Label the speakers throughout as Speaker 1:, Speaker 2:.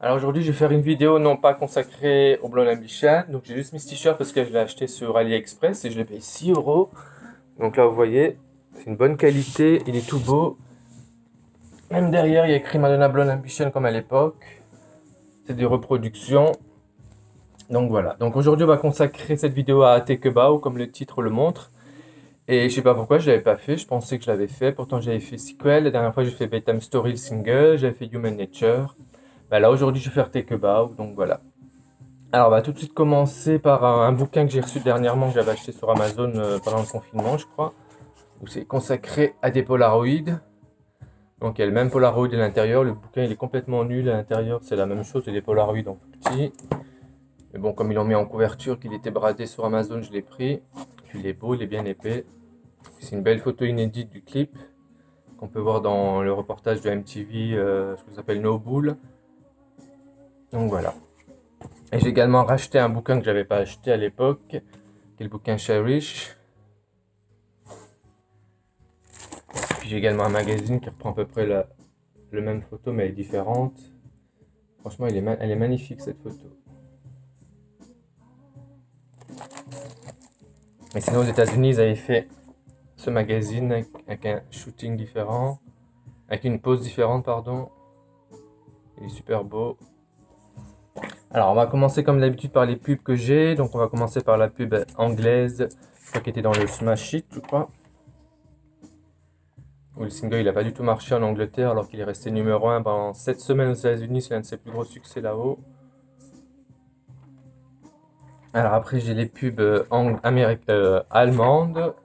Speaker 1: Alors aujourd'hui, je vais faire une vidéo non pas consacrée au Blonde Ambition. Donc j'ai juste mis ce t-shirt parce que je l'ai acheté sur AliExpress et je l'ai payé 6 euros. Donc là, vous voyez, c'est une bonne qualité, il est tout beau. Même derrière, il y a écrit Madonna Blonde Ambition comme à l'époque. C'est des reproductions. Donc voilà. Donc aujourd'hui, on va consacrer cette vidéo à Take a Bow, comme le titre le montre. Et je sais pas pourquoi je l'avais pas fait, je pensais que je l'avais fait. Pourtant, j'avais fait Sequel. La dernière fois, j'ai fait Bedtime Story le single, j'avais fait Human Nature. Bah là, aujourd'hui, je vais faire Take a Bow. Donc voilà. Alors, on va tout de suite commencer par un bouquin que j'ai reçu dernièrement, que j'avais acheté sur Amazon pendant le confinement, je crois, où c'est consacré à des Polaroids. Donc, il y a le même Polaroid à l'intérieur. Le bouquin, il est complètement nul. À l'intérieur, c'est la même chose, c'est des Polaroids en tout petit. Mais bon, comme ils l'ont mis en couverture, qu'il était bradé sur Amazon, je l'ai pris. Puis, il est beau, il est bien épais. C'est une belle photo inédite du clip qu'on peut voir dans le reportage de MTV, ce que s'appelle No Bull. Donc, voilà. Et j'ai également racheté un bouquin que j'avais pas acheté à l'époque, qui est le bouquin Cherish. Puis j'ai également un magazine qui reprend à peu près la même photo, mais elle est différente. Franchement, elle est magnifique cette photo. Mais sinon, aux États-Unis, ils avaient fait ce magazine avec un shooting différent, avec une pose différente, pardon. Il est super beau. Alors, on va commencer comme d'habitude par les pubs que j'ai. Donc, on va commencer par la pub anglaise, je crois qu'elle était dans le Smash Hit, je crois. Où le single il n'a pas du tout marché en Angleterre alors qu'il est resté numéro 1 pendant 7 semaines aux États-Unis, c'est l'un de ses plus gros succès là-haut. Alors après j'ai les pubs allemandes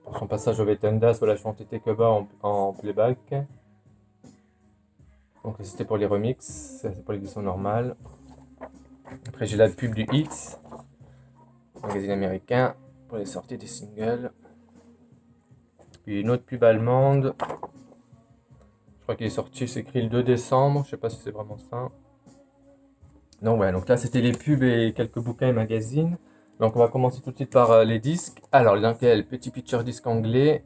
Speaker 1: pour son passage au Vetendas où elle a chanté Tekeba en playback. Donc c'était pour les remixes, c'est pour l'édition normale. Après j'ai la pub du Hits, magazine américain, pour les sorties des singles. Puis une autre pub allemande. Je crois qu'il est sorti, c'est écrit le 2 décembre, je sais pas si c'est vraiment ça. Donc voilà, donc là c'était les pubs et quelques bouquins et magazines. Donc on va commencer tout de suite par les disques. Alors lequel? Petit picture disque anglais.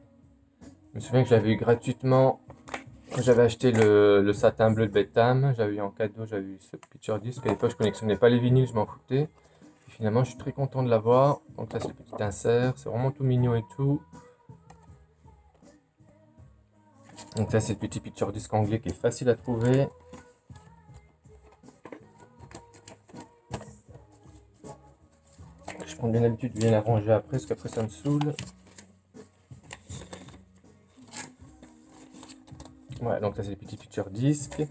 Speaker 1: Je me souviens que j'avais eu gratuitement, j'avais acheté le satin bleu de Betham. J'avais eu en cadeau, j'avais eu ce picture disque. À l'époque je collectionnais pas les vinyles, je m'en foutais. Et finalement je suis très content de l'avoir. Donc là c'est le petit insert, c'est vraiment tout mignon et tout. Donc là c'est le petit picture disque anglais qui est facile à trouver. Je prends bien l'habitude de bien la ranger après, parce qu'après ça me saoule. Voilà, donc ça c'est les petits picture disques.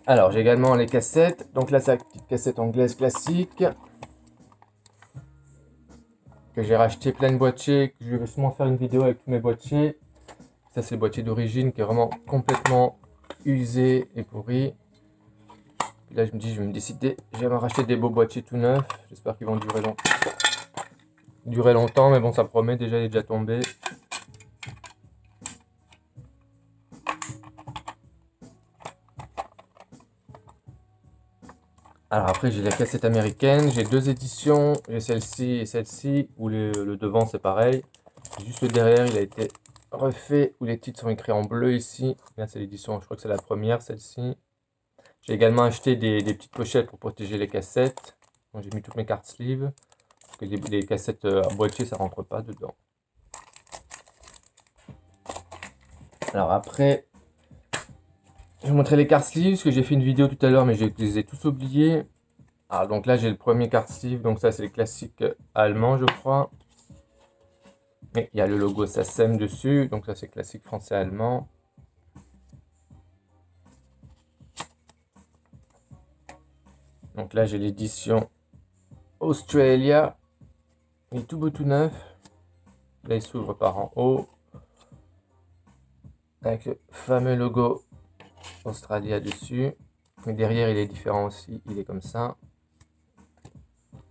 Speaker 1: Alors j'ai également les cassettes. Donc là c'est la petite cassette anglaise classique. Que j'ai racheté plein de boîtiers. Que je vais sûrement faire une vidéo avec tous mes boîtiers. Ça c'est le boîtier d'origine qui est vraiment complètement usé et pourri. Puis là je me dis je vais me décider. Je vais me racheter des beaux boîtiers tout neufs. J'espère qu'ils vont durer longtemps. Mais bon ça promet, déjà il est déjà tombé. Alors après j'ai la cassette américaine, j'ai deux éditions, j'ai celle-ci et celle-ci, où le devant c'est pareil. Juste le derrière il a été refait, où les titres sont écrits en bleu ici. Là c'est l'édition, je crois que c'est la première celle-ci. J'ai également acheté des petites pochettes pour protéger les cassettes. Donc j'ai mis toutes mes cartes sleeve, parce que les cassettes à boîtier ça rentre pas dedans. Alors après, je vais vous montrer les cartes sleeve, parce que j'ai fait une vidéo tout à l'heure mais je les ai tous oubliés. Alors donc là j'ai le premier card sleeve, donc ça c'est les classiques allemands je crois. Et il y a le logo SACEM dessus, donc ça c'est classique français-allemand. Donc là j'ai l'édition Australia, il est tout beau tout neuf. Là il s'ouvre par en haut, avec le fameux logo Australia dessus. Et derrière il est différent aussi, il est comme ça.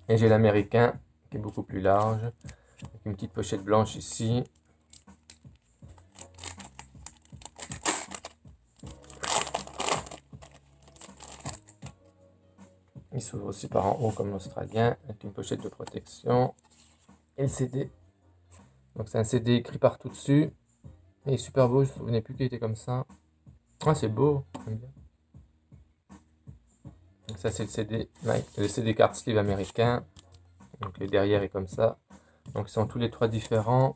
Speaker 1: Et j'ai l'américain qui est beaucoup plus large, avec une petite pochette blanche ici. Il s'ouvre aussi par en haut comme l'australien, avec une pochette de protection. Et le CD. Donc c'est un CD écrit partout dessus. Il est super beau, je ne me souvenais plus qu'il était comme ça. Ah c'est beau, j'aime bien. Donc ça c'est le CD card sleeve américain. Donc le derrière est comme ça. Donc ils sont tous les trois différents.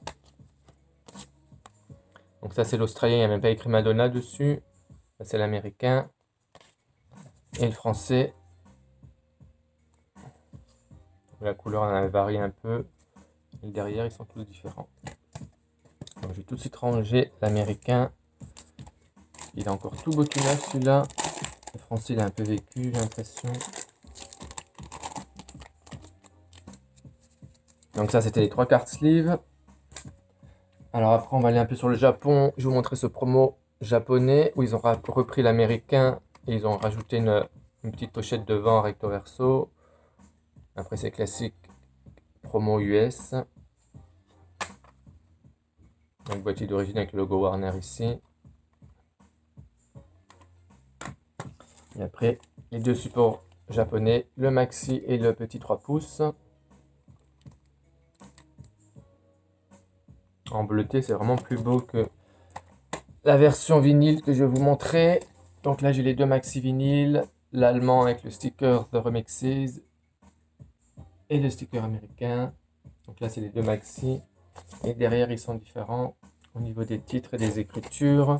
Speaker 1: Donc ça c'est l'australien, il n'y a même pas écrit Madonna dessus. Ça c'est l'américain. Et le français. La couleur en a varié un peu. Et derrière ils sont tous différents. Donc je vais tout de suite ranger l'américain. Il est encore tout beau tout neuf celui-là. Le français il a un peu vécu, j'ai l'impression. Donc ça c'était les trois cartes sleeve. Alors après on va aller un peu sur le Japon. Je vais vous montrer ce promo japonais où ils ont repris l'américain et ils ont rajouté une petite pochette devant recto verso. Après c'est classique promo US. Donc boîtier d'origine avec le logo Warner ici. Et après les deux supports japonais, le maxi et le petit 3 pouces. En bleuté, c'est vraiment plus beau que la version vinyle que je vais vous montrer. Donc là, j'ai les deux maxi vinyles, l'allemand avec le sticker The Remixes et le sticker américain. Donc là, c'est les deux maxi. Et derrière, ils sont différents au niveau des titres et des écritures.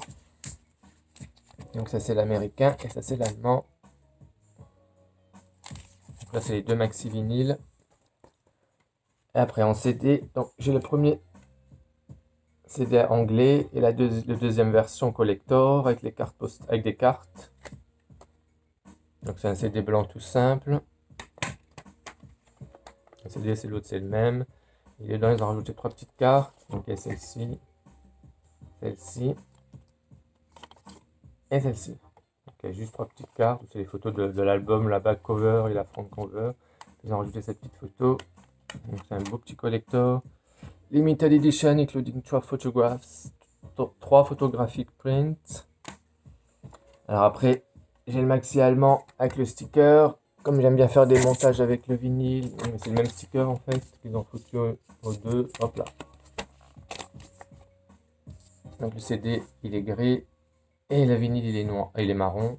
Speaker 1: Donc ça, c'est l'américain et ça, c'est l'allemand. Donc là, c'est les deux maxi vinyles. Et après, en CD, donc j'ai le premier CD anglais et la deuxième version collector avec les cartes avec des cartes. Donc c'est un CD blanc tout simple. Le CD c'est l'autre, c'est le même. Et dedans ils ont rajouté trois petites cartes. Donc il y a celle-ci, celle-ci et celle-ci. Donc il y a juste trois petites cartes. C'est les photos de l'album, la back cover et la front cover. Ils ont rajouté cette petite photo. Donc c'est un beau petit collector. Limited Edition including 3 photographs, 3 photographic prints. Alors après, j'ai le maxi allemand avec le sticker. Comme j'aime bien faire des montages avec le vinyle, c'est le même sticker en fait qu'ils ont foutu aux deux. Hop là. Donc le CD il est gris et le vinyle il est noir, il est marron.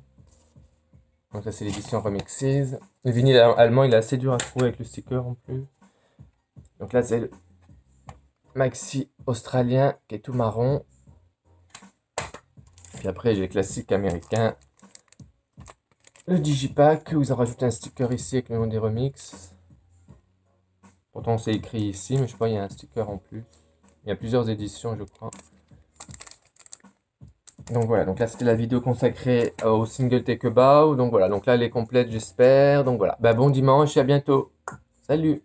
Speaker 1: Donc ça c'est l'édition Remixes. Le vinyle allemand il est assez dur à trouver avec le sticker en plus. Donc là c'est le maxi australien qui est tout marron. Puis après j'ai le classique américain, le digipack où ils ont rajouté un sticker ici avec le nom des remix. Pourtant c'est écrit ici mais je sais pas, il y a un sticker en plus. Il y a plusieurs éditions je crois. Donc voilà, donc là c'était la vidéo consacrée au single Take a Bow. Donc voilà, donc là elle est complète j'espère. Donc voilà, bah, bon dimanche et à bientôt. Salut!